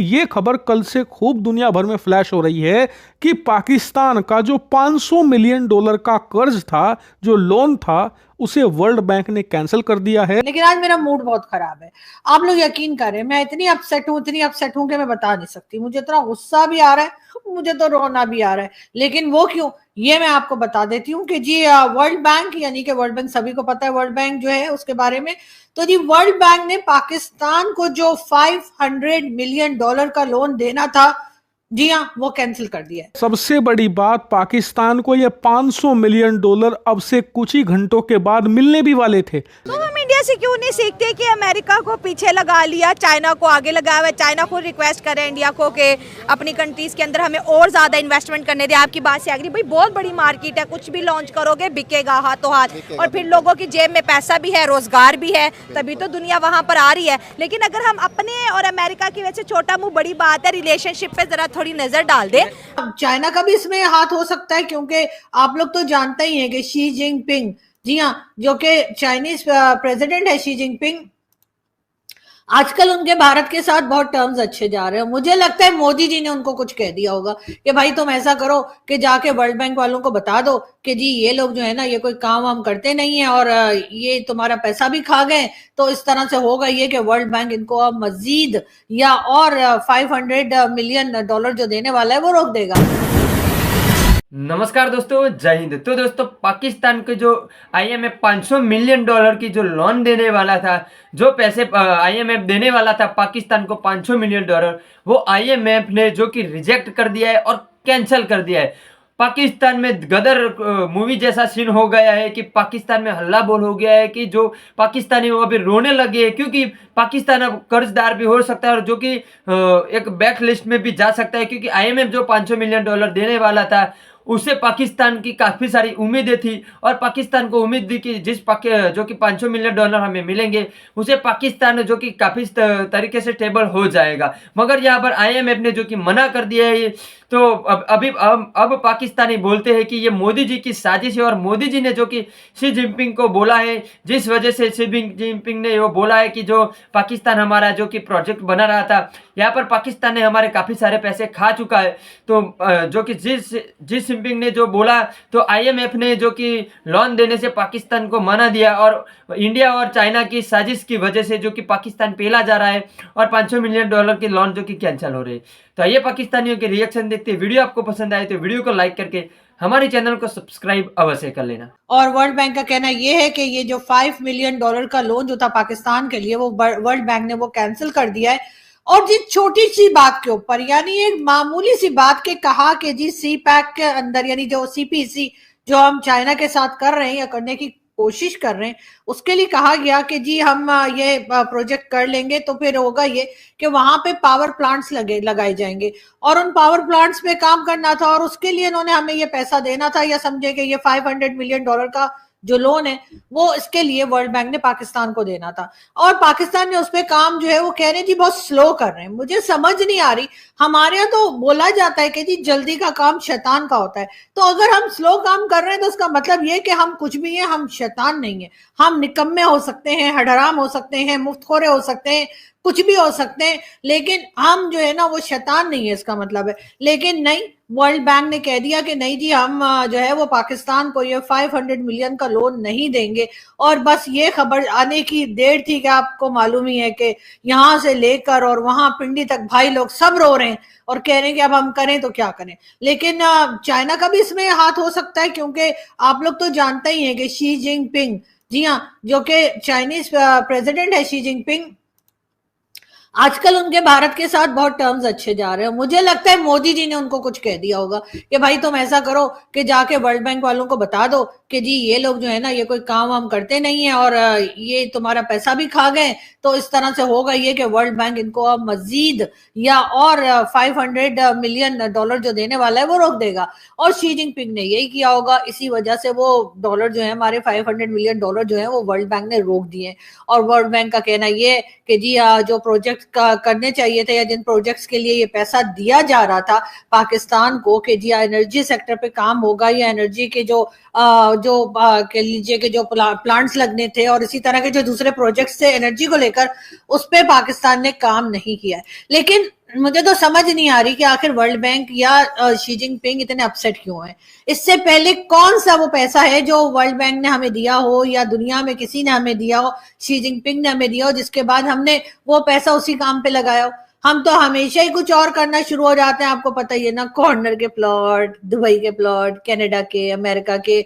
ये खबर कल से खूब दुनिया भर में फ्लैश हो रही है कि पाकिस्तान का जो $500 मिलियन का कर्ज था, जो लोन था, उसे वर्ल्ड बैंक ने कैंसिल कर दिया है। लेकिन आज मेरा मूड बहुत खराब है। आप लोग यकीन करें, मैं इतनी अपसेट हूं कि मैं बता नहीं सकती। मुझे इतना गुस्सा भी आ रहा है, मुझे तो रोना भी आ रहा है। लेकिन वो क्यों, ये मैं आपको बता देती हूँ कि जी वर्ल्ड बैंक, यानी कि वर्ल्ड बैंक सभी को पता है वर्ल्ड बैंक जो है उसके बारे में। तो जी वर्ल्ड बैंक ने पाकिस्तान को जो $500 मिलियन का लोन देना था, जी हाँ, वो कैंसिल कर दिया है। सबसे बड़ी बात, पाकिस्तान को ये $500 मिलियन अब से कुछ ही घंटों के बाद मिलने भी वाले थे। तो हम इंडिया से क्यों नहीं सीखते कि अमेरिका को पीछे लगा लिया, चाइना को आगे लगाया हुआ है। चाइना को रिक्वेस्ट करें इंडिया को कि अपनी कंट्रीज के अंदर हमें और ज्यादा इन्वेस्टमेंट करने दे। आपकी बात से एग्री, भाई बहुत बड़ी मार्केट है, कुछ भी लॉन्च करोगे बिकेगा हाथों हाथ, और फिर लोगों की जेब में पैसा भी है, रोजगार भी है, तभी तो दुनिया वहां पर आ रही है। लेकिन अगर हम अपने और अमेरिका की वजह से छोटा मुंह बड़ी बात है, रिलेशनशिप पे जरा थोड़ी नजर डाल दे। चाइना का भी इसमें हाथ हो सकता है, क्योंकि आप लोग तो जानते ही हैं कि शी जिनपिंग, जी हाँ, जो कि चाइनीज प्रेसिडेंट है शी जिनपिंग, आजकल उनके भारत के साथ बहुत टर्म्स अच्छे जा रहे हैं। मुझे लगता है मोदी जी ने उनको कुछ कह दिया होगा कि भाई तुम ऐसा करो कि जाके वर्ल्ड बैंक वालों को बता दो कि जी ये लोग जो है ना, ये कोई काम वाम करते नहीं है और ये तुम्हारा पैसा भी खा गए। तो इस तरह से होगा ये कि वर्ल्ड बैंक इनको अब मजीद या और $500 मिलियन जो देने वाला है वो रोक देगा। नमस्कार दोस्तों, जय हिंद। तो दोस्तों, पाकिस्तान के जो आईएमएफ $500 मिलियन की जो लोन देने वाला था, जो पैसे आईएमएफ देने वाला था पाकिस्तान को $500 मिलियन, वो आईएमएफ ने जो कि रिजेक्ट कर दिया है और कैंसिल कर दिया है। पाकिस्तान में गदर मूवी जैसा सीन हो गया है कि पाकिस्तान में हल्ला बोल हो गया है कि जो पाकिस्तानी वो अभी रोने लगे हैं, क्योंकि पाकिस्तान अब कर्जदार भी हो सकता है और जो कि एक बैक लिस्ट में भी जा सकता है, क्योंकि आईएमएफ जो $500 मिलियन देने वाला था उससे पाकिस्तान की काफी सारी उम्मीदें थी और पाकिस्तान को उम्मीद थी कि जो कि $500 मिलियन हमें मिलेंगे, उसे पाकिस्तान जो कि काफी तरीके से स्टेबल हो जाएगा। मगर यहाँ पर आईएमएफ ने जो कि मना कर दिया है। तो अब पाकिस्तानी बोलते हैं कि ये मोदी जी की साजिश है और मोदी जी ने जो कि शी जिनपिंग को बोला है, जिस वजह से शी जिनपिंग ने वो बोला है कि जो पाकिस्तान हमारा जो कि प्रोजेक्ट बना रहा था, यहाँ पर पाकिस्तान ने हमारे काफी सारे पैसे खा चुका है। तो जो कि जिस जिनपिंग ने जो बोला, तो आईएमएफ ने जो कि लोन देने से पाकिस्तान को मना दिया और इंडिया और चाइना की साजिश की वजह से जो कि पाकिस्तान पेला जा रहा है और $500 मिलियन की लोन जो कि कैंसिल हो रही है। तो आइए पाकिस्तानियों के रिएक्शन देखते हैं। वीडियो आपको पसंद आए तो वीडियो को लाइक करके हमारे चैनल को सब्सक्राइब अवश्य कर लेना। और वर्ल्ड बैंक का कहना यह है कि ये जो $5 मिलियन का लोन जो था पाकिस्तान के लिए, वो वर्ल्ड बैंक ने वो कैंसिल कर दिया है। और जी छोटी सी बात के ऊपर, यानी एक मामूली सी बात के कहा कि जी सी पैक के अंदर, यानी जो सीपीसी जो हम चाइना के साथ कर रहे हैं या करने की कोशिश कर रहे हैं, उसके लिए कहा गया कि जी हम ये प्रोजेक्ट कर लेंगे तो फिर होगा ये कि वहां पे पावर प्लांट्स लगाए जाएंगे और उन पावर प्लांट्स पे काम करना था और उसके लिए इन्होंने हमें ये पैसा देना था, या समझे कि ये $500 मिलियन का जो लोन है वो इसके लिए वर्ल्ड बैंक ने पाकिस्तान को देना था। और पाकिस्तान ने उस पे काम जो है वो कह रहे जी बहुत स्लो कर रहे हैं। मुझे समझ नहीं आ रही, हमारे यहाँ तो बोला जाता है कि जी जल्दी का काम शैतान का होता है। तो अगर हम स्लो काम कर रहे हैं तो उसका मतलब ये कि हम कुछ भी हैं, हम शैतान नहीं है। हम निकम्मे हो सकते हैं, हडराम हो सकते हैं, मुफ्तखोरे हो सकते हैं, कुछ भी हो सकते हैं, लेकिन हम जो है ना वो शैतान नहीं है, इसका मतलब है। लेकिन नहीं, वर्ल्ड बैंक ने कह दिया कि नहीं जी हम जो है वो पाकिस्तान को ये $500 मिलियन का लोन नहीं देंगे। और बस ये खबर आने की देर थी कि आपको मालूम ही है कि यहां से लेकर और वहां पिंडी तक भाई लोग सब रो रहे हैं और कह रहे हैं कि अब हम करें तो क्या करें। लेकिन चाइना का भी इसमें हाथ हो सकता है, क्योंकि आप लोग तो जानते ही हैं कि शी जिनपिंग, जी हाँ, जो कि चाइनीज प्रेसिडेंट है शी जिनपिंग, आजकल उनके भारत के साथ बहुत टर्म्स अच्छे जा रहे हैं। मुझे लगता है मोदी जी ने उनको कुछ कह दिया होगा कि भाई तुम ऐसा करो कि जाके वर्ल्ड बैंक वालों को बता दो कि जी ये लोग जो है ना, ये कोई काम वाम करते नहीं है और ये तुम्हारा पैसा भी खा गए। तो इस तरह से होगा ये कि वर्ल्ड बैंक इनको अब मजीद या और $500 मिलियन जो देने वाला है वो रोक देगा। और शी जिनपिंग ने यही किया होगा, इसी वजह से वो डॉलर जो है हमारे $500 मिलियन जो है वो वर्ल्ड बैंक ने रोक दिए। और वर्ल्ड बैंक का कहना ये कि जी जो प्रोजेक्ट करने चाहिए थे या जिन प्रोजेक्ट्स के लिए ये पैसा दिया जा रहा था पाकिस्तान को कि जी एनर्जी सेक्टर पे काम होगा, या एनर्जी के जो कह लीजिए कि जो प्लांट्स लगने थे और इसी तरह के जो दूसरे प्रोजेक्ट्स थे एनर्जी को लेकर, उस पे पाकिस्तान ने काम नहीं किया है। लेकिन मुझे तो समझ नहीं आ रही कि आखिर वर्ल्ड बैंक या शी जिनपिंग इतने अपसेट क्यों है। इससे पहले कौन सा वो पैसा है जो वर्ल्ड बैंक ने हमें दिया हो या दुनिया में किसी ने हमें दिया हो, शी जिनपिंग ने हमें दिया हो, जिसके बाद हमने वो पैसा उसी काम पे लगाया हो। हम तो हमेशा ही कुछ और करना शुरू हो जाते हैं, आपको पता ही है ना, कॉर्नर के प्लॉट, दुबई के प्लॉट, कनाडा के, अमेरिका के,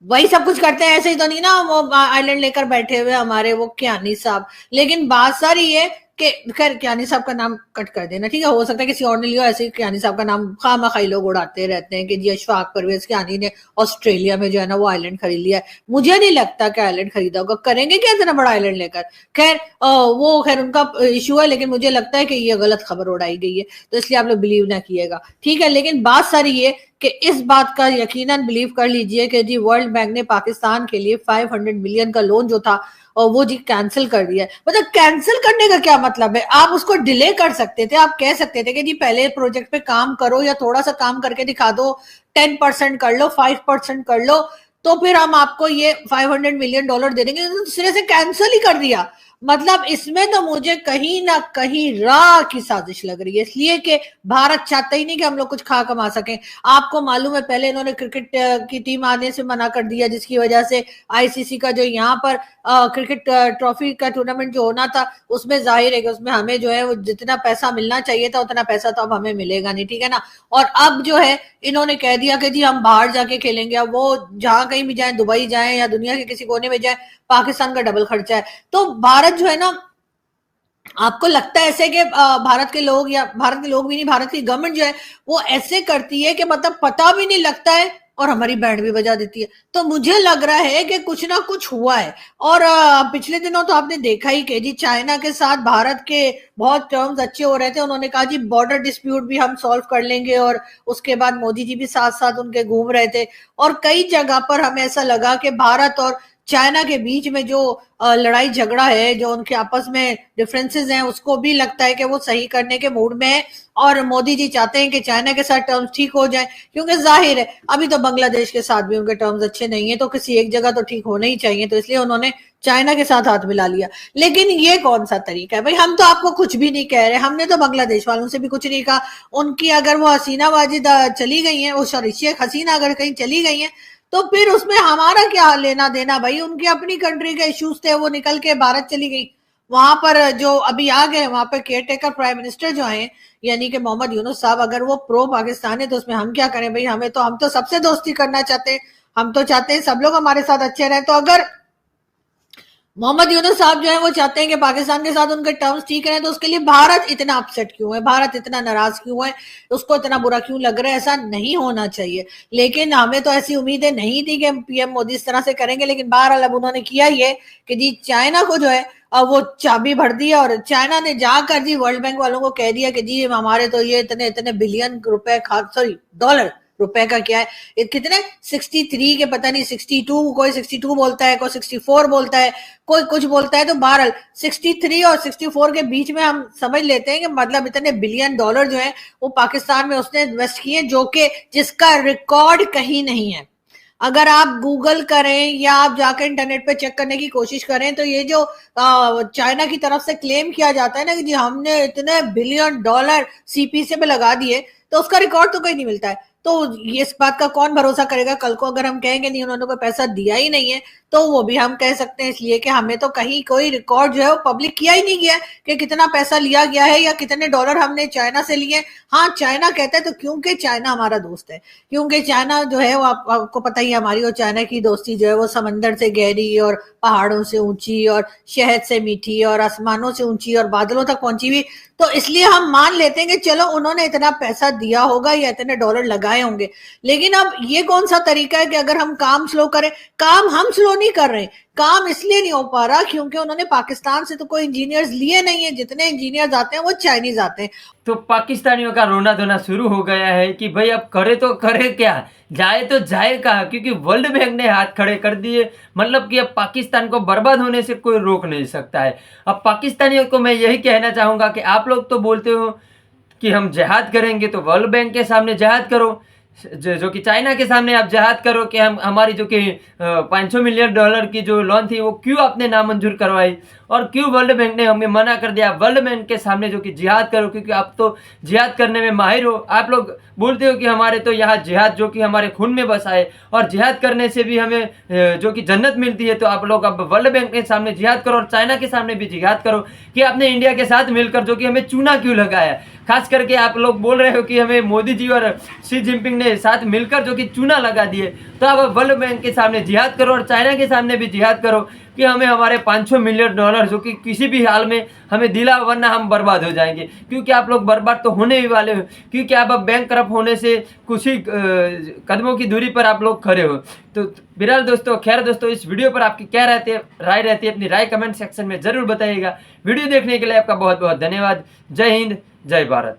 वही सब कुछ करते हैं। ऐसे ही तो नहीं ना वो आइलैंड लेकर बैठे हुए हमारे वो कियानी साहब। लेकिन बात सारी है कि खैर कियानी साहब का नाम कट कर देना, ठीक है, हो सकता है किसी और ने लिया, ऐसे ही कियानी साहब का नाम खामखाई लोग उड़ाते रहते हैं कि जी अशफाक परवेज कियानी ने ऑस्ट्रेलिया में जो है ना वो आइलैंड खरीद लिया है। मुझे नहीं लगता कि आइलैंड खरीदा होगा, करेंगे क्या इतना बड़ा आइलैंड लेकर। खैर वो खैर उनका इशू है, लेकिन मुझे लगता है कि ये गलत खबर उड़ाई गई है, तो इसलिए आप लोग बिलीव ना कीजिएगा, ठीक है। लेकिन बात सारी ये कि इस बात का यकीनन बिलीव कर लीजिए कि जी वर्ल्ड बैंक ने पाकिस्तान के लिए 500 मिलियन का लोन जो था और वो जी कैंसिल कर दिया है। मतलब कैंसिल करने का क्या मतलब है, आप उसको डिले कर सकते थे, आप कह सकते थे कि जी पहले प्रोजेक्ट पे काम करो या थोड़ा सा काम करके दिखा दो, 10% कर लो, 5% कर लो, तो फिर हम आपको ये $500 मिलियन दे देंगे। तो सिरे से कैंसिल ही कर दिया। मतलब इसमें तो मुझे कहीं ना कहीं रा की साजिश लग रही है, इसलिए कि भारत चाहता ही नहीं कि हम लोग कुछ खा कमा सकें। आपको मालूम है पहले इन्होंने क्रिकेट की टीम आने से मना कर दिया, जिसकी वजह से आईसीसी का जो यहाँ पर क्रिकेट ट्रॉफी का टूर्नामेंट जो होना था उसमें जाहिर है कि उसमें हमें जो है वो जितना पैसा मिलना चाहिए था उतना पैसा तो अब हमें मिलेगा नहीं, ठीक है ना। और अब जो है इन्होंने कह दिया कि जी हम बाहर जाके खेलेंगे। अब वो जहां कहीं भी जाए, दुबई जाए या दुनिया के किसी कोने में जाए, पाकिस्तान का डबल खर्चा है। तो भारत जो है ना, आपको लगता है ऐसे कि भारत के लोग, या भारत के लोग भी नहीं, भारत की गवर्नमेंट जो है वो ऐसे करती है कि मतलब पता भी नहीं लगता है और हमारी बैंड भी बजा देती है। तो मुझे लग रहा है कि कुछ ना कुछ हुआ है। और पिछले दिनों तो आपने देखा ही कि जी चाइना के साथ भारत के बहुत टर्म्स अच्छे हो रहे थे। उन्होंने कहा जी बॉर्डर डिस्प्यूट भी हम सॉल्व कर लेंगे, और उसके बाद मोदी जी भी साथ साथ उनके घूम रहे थे। और कई जगह पर हमें ऐसा लगा कि भारत और चाइना के बीच में जो लड़ाई झगड़ा है, जो उनके आपस में डिफरेंसेस हैं, उसको भी लगता है कि वो सही करने के मूड में है। और मोदी जी चाहते हैं कि चाइना के साथ टर्म्स ठीक हो जाए, क्योंकि जाहिर है अभी तो बांग्लादेश के साथ भी उनके टर्म्स अच्छे नहीं है, तो किसी एक जगह तो ठीक होने ही चाहिए। तो इसलिए उन्होंने चाइना के साथ हाथ मिला लिया। लेकिन ये कौन सा तरीका है भाई, हम तो आपको कुछ भी नहीं कह रहे, हमने तो बांग्लादेश वालों से भी कुछ नहीं कहा। उनकी अगर वो हसीना वाजिद चली गई है, वो शेख हसीना अगर कहीं चली गई है, तो फिर उसमें हमारा क्या लेना देना भाई। उनकी अपनी कंट्री के इश्यूज थे, वो निकल के भारत चली गई। वहां पर जो अभी आ गए, वहां पर केयर टेकर प्राइम मिनिस्टर जो है यानी कि मोहम्मद यूनुस साहब, अगर वो प्रो पाकिस्तान है तो उसमें हम क्या करें भाई। हम तो सबसे दोस्ती करना चाहते हैं, हम तो चाहते हैं सब लोग हमारे साथ अच्छे रहे। तो अगर मोहम्मद यूनुस साहब जो है वो चाहते हैं कि पाकिस्तान के साथ उनके टर्म्स ठीक रहे, तो उसके लिए भारत इतना अपसेट क्यों है, भारत इतना नाराज क्यों है, उसको इतना बुरा क्यों लग रहा है। ऐसा नहीं होना चाहिए। लेकिन हमें तो ऐसी उम्मीदें नहीं थी कि पीएम मोदी इस तरह से करेंगे। लेकिन बहरहाल अब उन्होंने किया ये कि जी चाइना को जो है वो चाबी भर दी, और चाइना ने जाकर जी वर्ल्ड बैंक वालों को कह दिया कि जी हमारे तो ये इतने इतने बिलियन रुपए डॉलर रुपए का क्या है, कितने 63 के पता नहीं 62, कोई 62 बोलता है, कोई 64 बोलता है, कोई कुछ बोलता है। तो बहरहाल 63 और 64 के बीच में हम समझ लेते हैं कि मतलब इतने बिलियन डॉलर जो है वो पाकिस्तान में उसने इन्वेस्ट किए, जो कि जिसका रिकॉर्ड कहीं नहीं है। अगर आप गूगल करें या आप जाकर इंटरनेट पे चेक करने की कोशिश करें, तो ये जो चाइना की तरफ से क्लेम किया जाता है ना कि जी हमने इतने बिलियन डॉलर सीपीसी पे लगा दिए, तो उसका रिकॉर्ड तो कहीं नहीं मिलता है। तो ये इस बात का कौन भरोसा करेगा कल को अगर हम कहेंगे नहीं उन्होंने कोई पैसा दिया ही नहीं है, तो वो भी हम कह सकते हैं, इसलिए कि हमें तो कहीं कोई रिकॉर्ड जो है वो पब्लिक किया ही नहीं गया कि कितना पैसा लिया गया है या कितने डॉलर हमने चाइना से लिए। हाँ चाइना कहता है तो क्योंकि चाइना हमारा दोस्त है, क्योंकि चाइना जो है वो आपको पता ही है, हमारी और चाइना की दोस्ती जो है वो समंदर से गहरी और पहाड़ों से ऊंची और शहद से मीठी और आसमानों से ऊंची और बादलों तक पहुंची हुई। तो इसलिए हम मान लेते हैं कि चलो उन्होंने इतना पैसा दिया होगा या इतने डॉलर लगाए होंगे। लेकिन अब ये कौन सा तरीका है कि अगर हम काम स्लो करें, काम हम स्लो नहीं कर रहे, काम इसलिए नहीं हो पा रहा क्योंकि उन्होंने पाकिस्तान से तो कोई इंजीनियर्स लिए नहीं है, जितने इंजीनियर्स आते हैं वो चाइनीज आते हैं। तो पाकिस्तानियों का रोना धोना शुरू हो गया है कि भाई अब करे तो करे क्या, जाए तो जाए कहाँ, क्योंकि वर्ल्ड बैंक ने हाथ खड़े कर दिए। मतलब कि अब पाकिस्तान को बर्बाद होने से कोई रोक नहीं सकता है। अब पाकिस्तानियों को मैं यही कहना चाहूँगा कि आप लोग तो बोलते हो कि हम जिहाद करेंगे, तो वर्ल्ड बैंक के सामने जिहाद करो। जो कि चाइना के सामने आप जिहाद करो कि हम हमारी जो कि 500 मिलियन डॉलर की जो लोन थी वो क्यों आपने नामंजूर करवाई और क्यों वर्ल्ड बैंक ने हमें मना कर दिया। वर्ल्ड बैंक के सामने जो कि जिहाद करो, क्योंकि आप तो जिहाद करने में माहिर हो। आप लोग बोलते हो कि हमारे तो यहाँ जिहाद जो कि हमारे खून में बसा है और जिहाद करने से भी हमें जो कि जन्नत मिलती है। तो आप लोग अब वर्ल्ड बैंक के सामने जिहाद करो और चाइना के सामने भी जिहाद करो कि आपने इंडिया के साथ मिलकर जो कि हमें चूना क्यों लगाया। खास करके आप लोग बोल रहे हो कि हमें मोदी जी और शी जिनपिंग ने साथ मिलकर जो कि चूना लगा दिए। तो आप वर्ल्ड बैंक के सामने जिहाद करो और चाइना के सामने भी जिहाद करो कि हमें हमारे 500 मिलियन डॉलर जो कि किसी भी हाल में हमें दिला, वरना हम बर्बाद हो जाएंगे। क्योंकि आप लोग बर्बाद तो होने ही वाले हो, क्योंकि आप अब बैंक करप्ट होने से कुछ ही कदमों की दूरी पर आप लोग खड़े हो। तो बिरहाल दोस्तों, खैर दोस्तों, इस वीडियो पर आपकी क्या राय रहती है, अपनी राय कमेंट सेक्शन में जरूर बताइएगा। वीडियो देखने के लिए आपका बहुत बहुत धन्यवाद। जय हिंद, जय भारत।